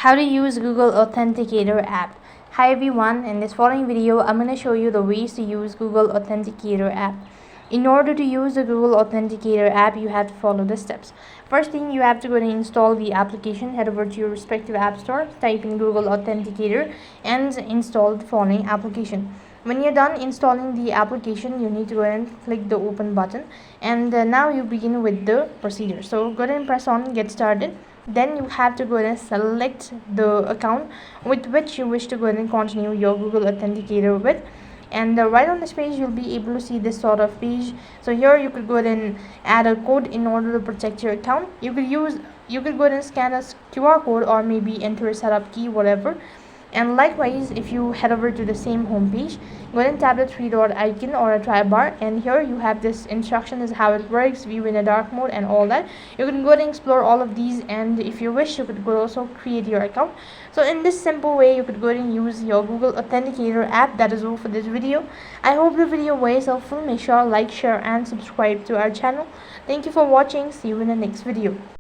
How to use Google Authenticator app. Hi everyone, in this following video I'm going to show you the ways to use Google Authenticator app. In order to use the Google Authenticator app, you have to follow the steps. First thing, you have to go and install the application. Head over to your respective app store, type in Google Authenticator and install the following application. When you're done installing the application, you need to go and click the open button, and now you begin with the procedure. So go ahead and press on get started. Then you have to go and select the account with which you wish to go ahead and continue your Google Authenticator with, and right on this page you'll be able to see this sort of page. So here you could go ahead and add a code in order to protect your account. You could go ahead and scan a QR code or maybe enter a setup key, whatever. And likewise, if you head over to the same home page, go ahead and tap the three dot icon or a try bar, and here you have this instruction is how it works, view in a dark mode and all that. You can go ahead and explore all of these, and if you wish you could go also create your account. So in this simple way you could go ahead and use your Google Authenticator app. That is all for this video. I hope the video was helpful. Make sure like, share and subscribe to our channel. Thank you for watching. See you in the next video.